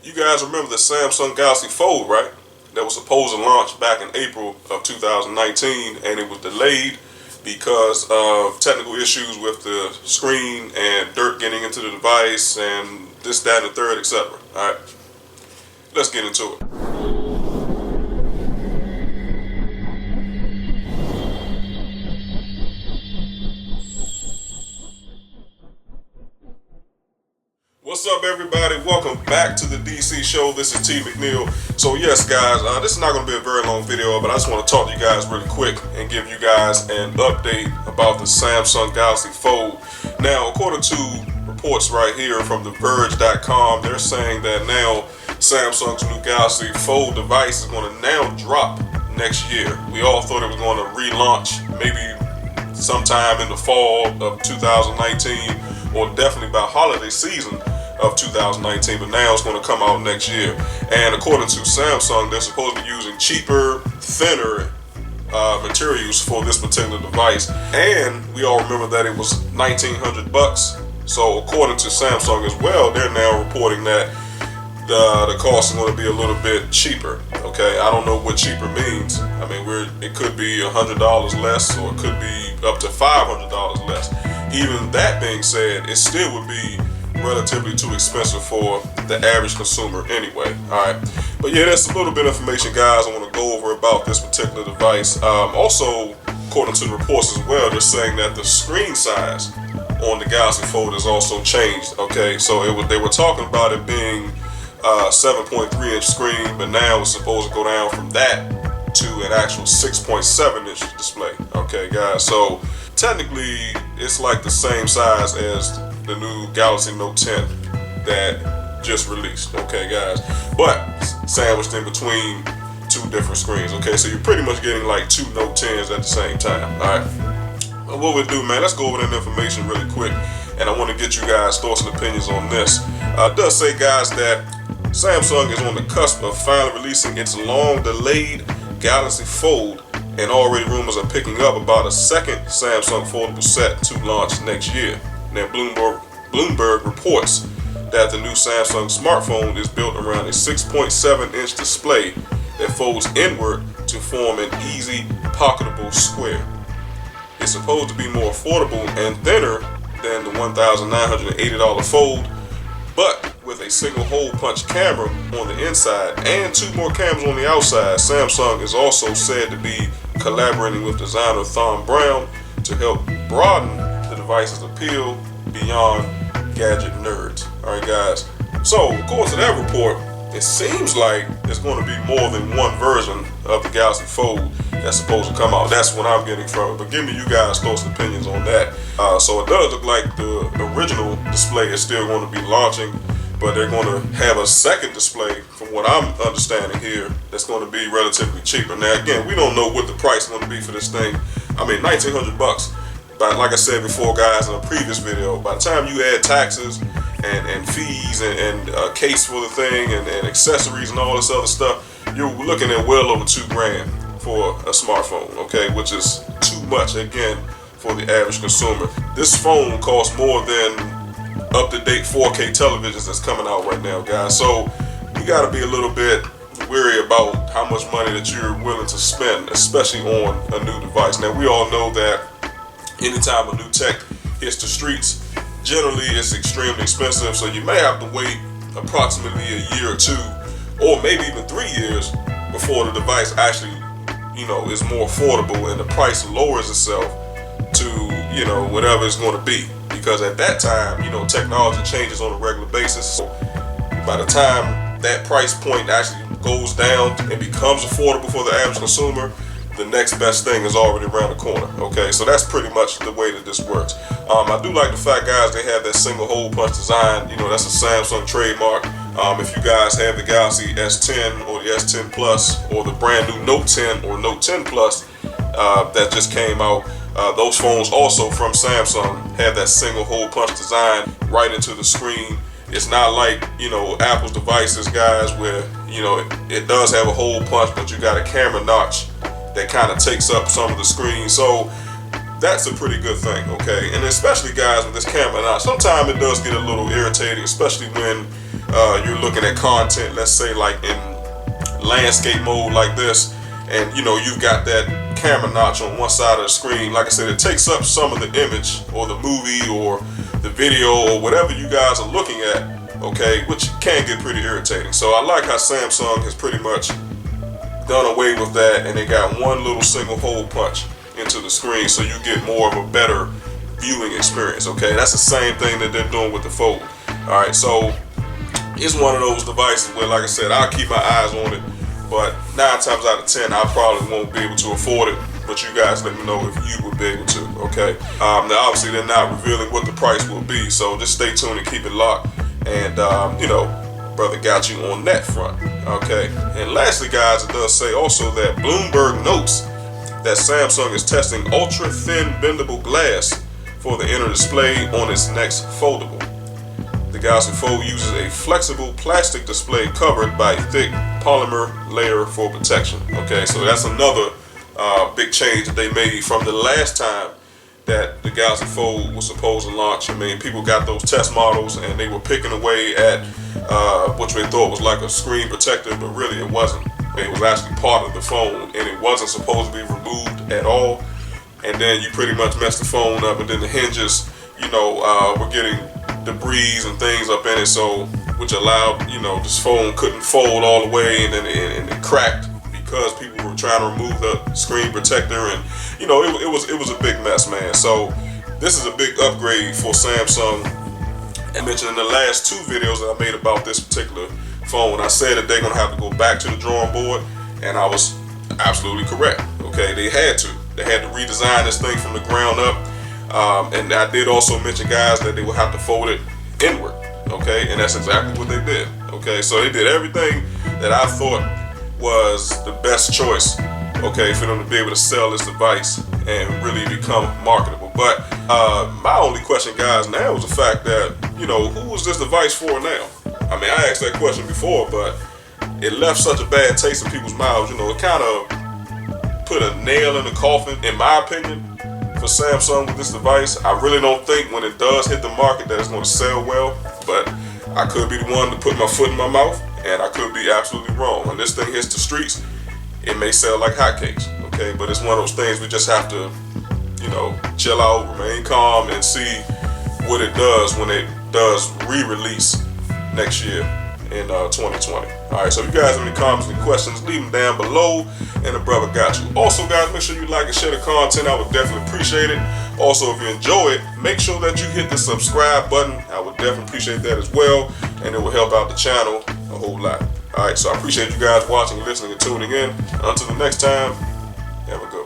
You guys remember the Samsung Galaxy Fold, right? That was supposed to launch back in April of 2019, and it was delayed because of technical issues with the screen and dirt getting into the device and this, that, and the third, etc. All right, let's get into it. What's up, everybody? Welcome back to the DC show. This is T. McNeil. So yes, guys, this is not going to be a very long video, but I just want to talk to you guys really quick and give you guys an update about the Samsung Galaxy Fold. Now, according to reports right here from TheVerge.com, they're saying that now Samsung's new Galaxy Fold device is going to now drop next year. We all thought it was going to relaunch maybe sometime in the fall of 2019, or definitely by holiday season of 2019, but now it's going to come out next year. And according to Samsung, they're supposed to be using cheaper, thinner materials for this particular device. And we all remember that it was $1,900. So according to Samsung as well, they're now reporting that the cost is going to be a little bit cheaper. Okay, I don't know what cheaper means. I mean, it could be $100 less, or it could be up to $500 less. Even that being said, it still would be relatively too expensive for the average consumer anyway. Alright, but yeah, that's a little bit of information, guys, I want to go over about this particular device. Also, according to the reports as well, they're saying that the screen size on the Galaxy Fold has also changed. Okay, so they were talking about it being 7.3 inch screen, but now it's supposed to go down from that to an actual 6.7 inch display. Okay, guys, so technically it's like the same size as the new Galaxy Note 10 that just released. Okay, guys, but sandwiched in between two different screens. Okay, so you're pretty much getting like two Note 10s at the same time. All right, well, what we do, man, let's go over that information really quick, and I want to get you guys thoughts and opinions on this. It does say, guys, that Samsung is on the cusp of finally releasing its long delayed Galaxy Fold, and already rumors are picking up about a second Samsung foldable set to launch next year. Now, Bloomberg reports that the new Samsung smartphone is built around a 6.7 inch display that folds inward to form an easy, pocketable square. It's supposed to be more affordable and thinner than the $1,980 Fold, but with a single hole punch camera on the inside and two more cameras on the outside. Samsung is also said to be collaborating with designer Thom Browne to help broaden the device's appeal beyond gadget nerds. Alright, guys, so according to that report, it seems like there's going to be more than one version of the Galaxy Fold that's supposed to come out. That's what I'm getting from it, but give me you guys thoughts and opinions on that. So it does look like the original display is still going to be launching, but they're going to have a second display, from what I'm understanding here, that's going to be relatively cheaper. Now, again, we don't know what the price is going to be for this thing. I mean, $1,900. But like I said before, guys, in a previous video, by the time you add taxes and fees and case for the thing and accessories and all this other stuff, you're looking at well over $2,000 for a smartphone, okay, which is too much, again, for the average consumer. This phone costs more than up-to-date 4K televisions that's coming out right now, guys. So you got to be a little bit weary about how much money that you're willing to spend, especially on a new device. Now, we all know that anytime a new tech hits the streets, generally it's extremely expensive, so you may have to wait approximately a year or two, or maybe even 3 years before the device actually, is more affordable and the price lowers itself to, whatever it's going to be. Because at that time, technology changes on a regular basis. So by the time that price point actually goes down and becomes affordable for the average consumer, the next best thing is already around the corner. Okay, so that's pretty much the way that this works. I do like the fact, guys, they have that single hole punch design. That's a Samsung trademark. If you guys have the Galaxy S10 or the S10 Plus or the brand new Note 10 or Note 10 Plus that just came out, those phones also from Samsung have that single hole punch design right into the screen. It's not like, Apple's devices, guys, where, it does have a hole punch, but you got a camera notch that kind of takes up some of the screen. So that's a pretty good thing, okay? And especially, guys, with this camera notch, sometimes it does get a little irritating, especially when you're looking at content, let's say like in landscape mode like this, and you've got that camera notch on one side of the screen. Like I said, it takes up some of the image or the movie or the video or whatever you guys are looking at, okay, which can get pretty irritating. So I like how Samsung has pretty much done away with that, and they got one little single hole punch into the screen, so you get more of a better viewing experience. Okay, that's the same thing that they're doing with the Fold. All right, so it's one of those devices where, like I said, I'll keep my eyes on it, but 9 times out of 10 I probably won't be able to afford it. But you guys let me know if you would be able to. Okay, now obviously they're not revealing what the price will be, so just stay tuned and keep it locked. And brother got you on that front. Okay, and lastly, guys, it does say also that Bloomberg notes that Samsung is testing ultra thin bendable glass for the inner display on its next foldable. The Galaxy Fold uses a flexible plastic display covered by a thick polymer layer for protection. Okay, so that's another big change that they made from the last time that the Galaxy Fold was supposed to launch. I mean, people got those test models and they were picking away at which they thought was like a screen protector, but really it wasn't. It was actually part of the phone, and it wasn't supposed to be removed at all. And then you pretty much messed the phone up, and then the hinges, were getting debris and things up in it, so which allowed, this phone couldn't fold all the way, and then it cracked because people were trying to remove the screen protector, and it was a big mess, man. So this is a big upgrade for Samsung. I mentioned in the last 2 videos that I made about this particular phone, I said that they're gonna have to go back to the drawing board, and I was absolutely correct. Okay, they had to redesign this thing from the ground up, and I did also mention, guys, that they would have to fold it inward. Okay, and that's exactly what they did. Okay, so they did everything that I thought was the best choice, okay, for them to be able to sell this device and really become marketable. But my only question, guys, now is the fact that, who is this device for now? I mean, I asked that question before, but it left such a bad taste in people's mouths. It kind of put a nail in the coffin, in my opinion, for Samsung with this device. I really don't think when it does hit the market that it's going to sell well, but I could be the one to put my foot in my mouth, and I could be absolutely wrong. When this thing hits the streets, it may sell like hotcakes, okay? But it's one of those things we just have to, chill out, remain calm, and see what it does when it does re-release next year in 2020. Alright, so if you guys have any comments, any questions, leave them down below, and the brother got you. Also, guys, make sure you like and share the content. I would definitely appreciate it. Also, if you enjoy it, make sure that you hit the subscribe button. I would definitely appreciate that as well, and it will help out the channel a whole lot. Alright, so I appreciate you guys watching, listening, and tuning in. Until the next time, have a good one.